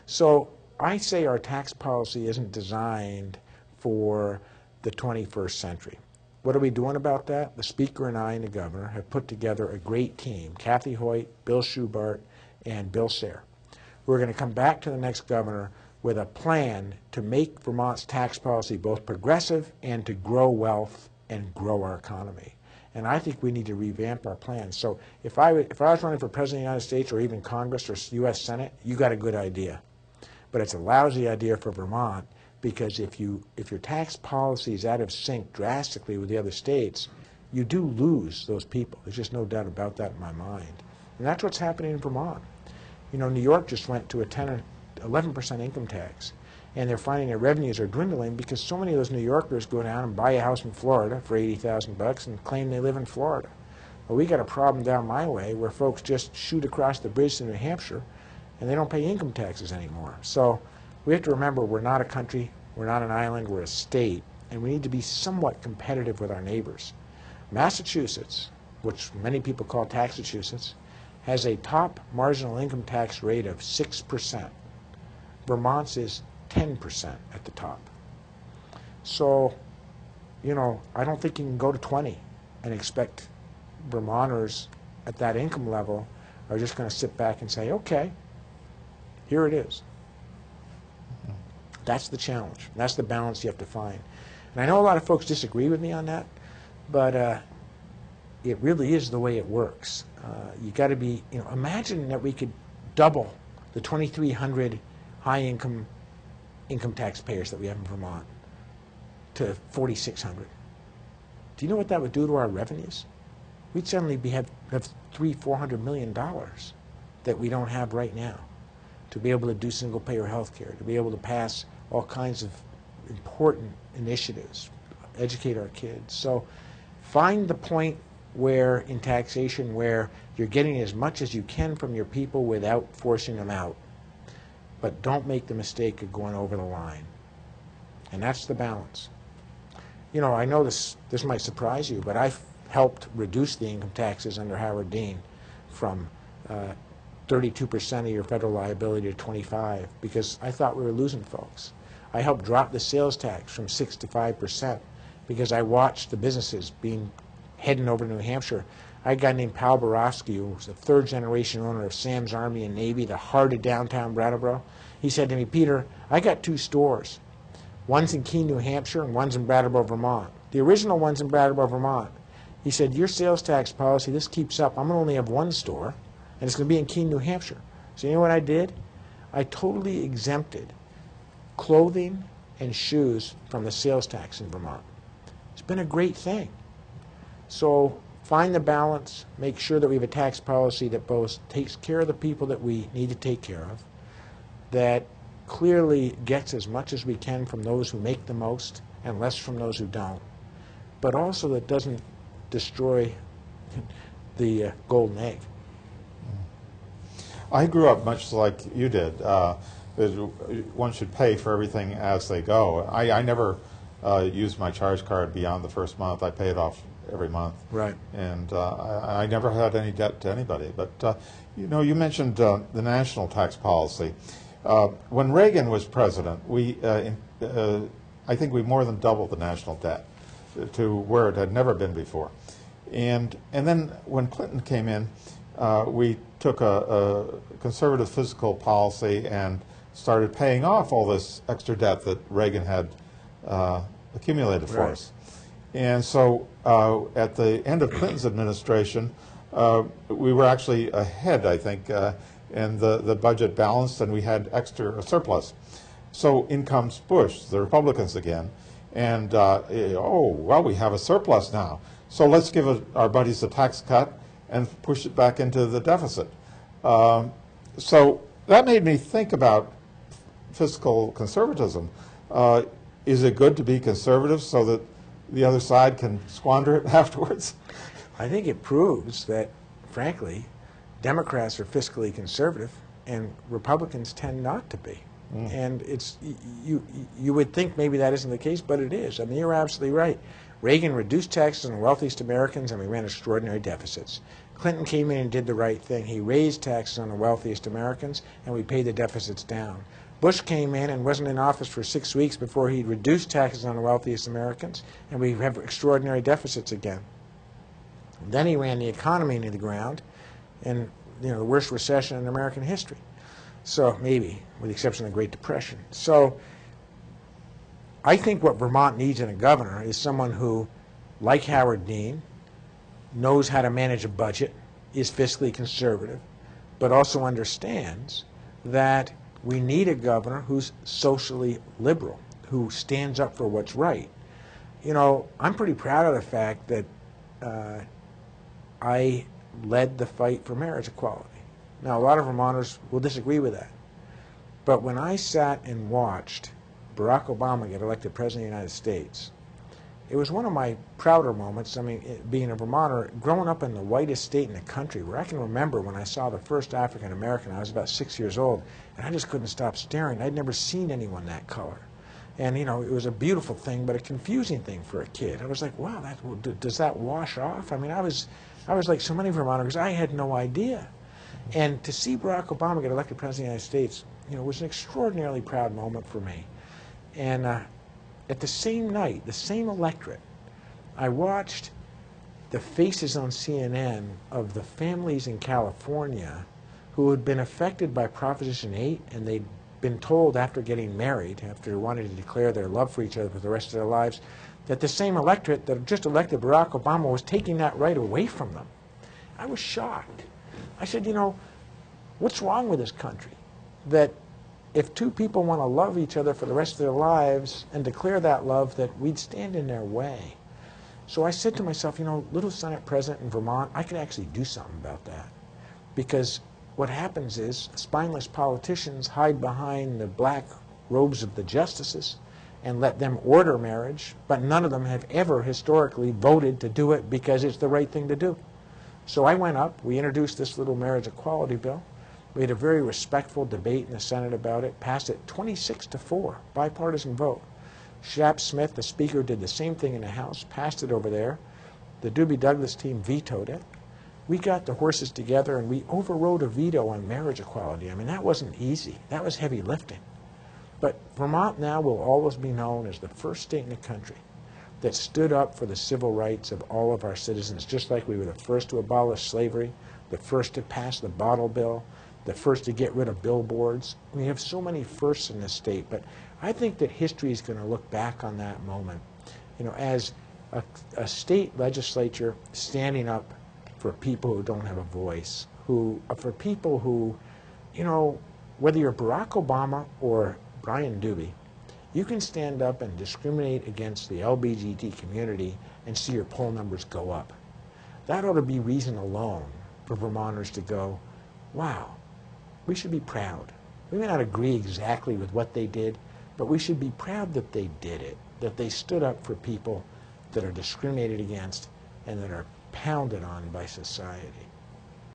So I say our tax policy isn't designed for the 21st century. What are we doing about that? The Speaker and I and the Governor have put together a great team, Kathy Hoyt, Bill Schubart, and Bill Sayre. We're going to come back to the next governor with a plan to make Vermont's tax policy both progressive and to grow wealth and grow our economy. And I think we need to revamp our plans. So if I was running for President of the United States or even Congress or U.S. Senate, you got a good idea. But it's a lousy idea for Vermont, because if your tax policy is out of sync drastically with the other states, you do lose those people. There's just no doubt about that in my mind. And that's what's happening in Vermont. You know, New York just went to a 10 or 11% income tax, and they're finding their revenues are dwindling because so many of those New Yorkers go down and buy a house in Florida for $80,000 and claim they live in Florida. Well, we got a problem down my way where folks just shoot across the bridge to New Hampshire and they don't pay income taxes anymore. So we have to remember we're not a country, we're not an island, we're a state, and we need to be somewhat competitive with our neighbors. Massachusetts, which many people call Taxachusetts, has a top marginal income tax rate of 6%. Vermont's is 10% at the top. So, you know, I don't think you can go to 20 and expect Vermonters at that income level are just going to sit back and say, okay, here it is. That's the challenge. That's the balance you have to find. And I know a lot of folks disagree with me on that, but it really is the way it works. You got to be, you know, imagine that we could double the 2,300 high-income taxpayers that we have in Vermont to 4,600. Do you know what that would do to our revenues? We'd suddenly have $300–400 million that we don't have right now to be able to do single-payer health care, to be able to pass all kinds of important initiatives, educate our kids. So find the point where in taxation where you're getting as much as you can from your people without forcing them out. But don't make the mistake of going over the line. And that's the balance. You know, I know this might surprise you, but I've helped reduce the income taxes under Howard Dean from 32% of your federal liability to 25% because I thought we were losing folks. I helped drop the sales tax from 6 to 5% because I watched the businesses heading over to New Hampshire. I had a guy named Pal Borofsky, who was the third-generation owner of Sam's Army and Navy, the heart of downtown Brattleboro. He said to me, Peter, I got 2 stores. One's in Keene, New Hampshire, and one's in Brattleboro, Vermont. The original one's in Brattleboro, Vermont. He said, your sales tax policy, this keeps up. I'm going to only have 1 store, and it's going to be in Keene, New Hampshire. So you know what I did? I totally exempted clothing and shoes from the sales tax in Vermont. It's been a great thing. So find the balance, make sure that we have a tax policy that both takes care of the people that we need to take care of, that clearly gets as much as we can from those who make the most and less from those who don't, but also that doesn't destroy the golden egg. I grew up much like you did. One should pay for everything as they go. I never used my charge card beyond the first month. I pay it off every month. Right. And I never had any debt to anybody. But, you know, you mentioned the national tax policy. When Reagan was president, I think we more than doubled the national debt to where it had never been before. And then when Clinton came in, we took a conservative fiscal policy and started paying off all this extra debt that Reagan had accumulated for us. And so at the end of Clinton's administration, we were actually ahead, I think, and the budget balanced and we had extra surplus. So in comes Bush, the Republicans again, and oh, well, we have a surplus now. So let's give our buddies a tax cut and push it back into the deficit. So that made me think about fiscal conservatism. Is it good to be conservative so that the other side can squander it afterwards? I think it proves that, frankly, Democrats are fiscally conservative and Republicans tend not to be. And it's you would think maybe that isn't the case, but it is. I mean, you're absolutely right. Reagan reduced taxes on the wealthiest Americans and we ran extraordinary deficits. Clinton came in and did the right thing. He raised taxes on the wealthiest Americans, and we paid the deficits down. Bush came in and wasn't in office for 6 weeks before he reduced taxes on the wealthiest Americans, and we have extraordinary deficits again. And then he ran the economy into the ground, and the worst recession in American history. So maybe, with the exception of the Great Depression. So I think what Vermont needs in a governor is someone who, like Howard Dean, knows how to manage a budget, is fiscally conservative, but also understands that we need a governor who's socially liberal, who stands up for what's right. I'm pretty proud of the fact that I led the fight for marriage equality. Now, a lot of Vermonters will disagree with that. But when I sat and watched Barack Obama get elected President of the United States, it was one of my prouder moments. I mean, being a Vermonter, growing up in the whitest state in the country, where I can remember when I saw the first African American, I was about 6 years old, and I just couldn't stop staring. I'd never seen anyone that color. And, it was a beautiful thing, but a confusing thing for a kid. I was like, wow, does that wash off? I mean, I was like so many Vermonters, I had no idea. And to see Barack Obama get elected President of the United States, was an extraordinarily proud moment for me. And at the same night, the same electorate, I watched the faces on CNN of the families in California who had been affected by Proposition 8, and they'd been told after getting married, after wanting to declare their love for each other for the rest of their lives, that the same electorate that had just elected Barack Obama was taking that right away from them. I was shocked. I said, what's wrong with this country? That if two people want to love each other for the rest of their lives and declare that love, that we'd stand in their way. So I said to myself, little Senate President in Vermont, I could actually do something about that. Because what happens is spineless politicians hide behind the black robes of the justices and let them order marriage, but none of them have ever historically voted to do it because it's the right thing to do. So I went up, we introduced this little marriage equality bill. We had a very respectful debate in the Senate about it, passed it 26-4, bipartisan vote. Shap Smith, the Speaker, did the same thing in the House, passed it over there. The Doobie Douglas team vetoed it. We got the horses together and we overrode a veto on marriage equality. I mean, that wasn't easy. That was heavy lifting. But Vermont now will always be known as the first state in the country that stood up for the civil rights of all of our citizens, just like we were the first to abolish slavery, the first to pass the bottle bill, the first to get rid of billboards. We have so many firsts in this state, but I think that history is going to look back on that moment, as a state legislature standing up for people who don't have a voice, for people who, whether you're Barack Obama or Brian Doobie, you can stand up and discriminate against the LGBT community and see your poll numbers go up. That ought to be reason alone for Vermonters to go, wow, we should be proud. We may not agree exactly with what they did, but we should be proud that they did it, that they stood up for people that are discriminated against and that are pounded on by society.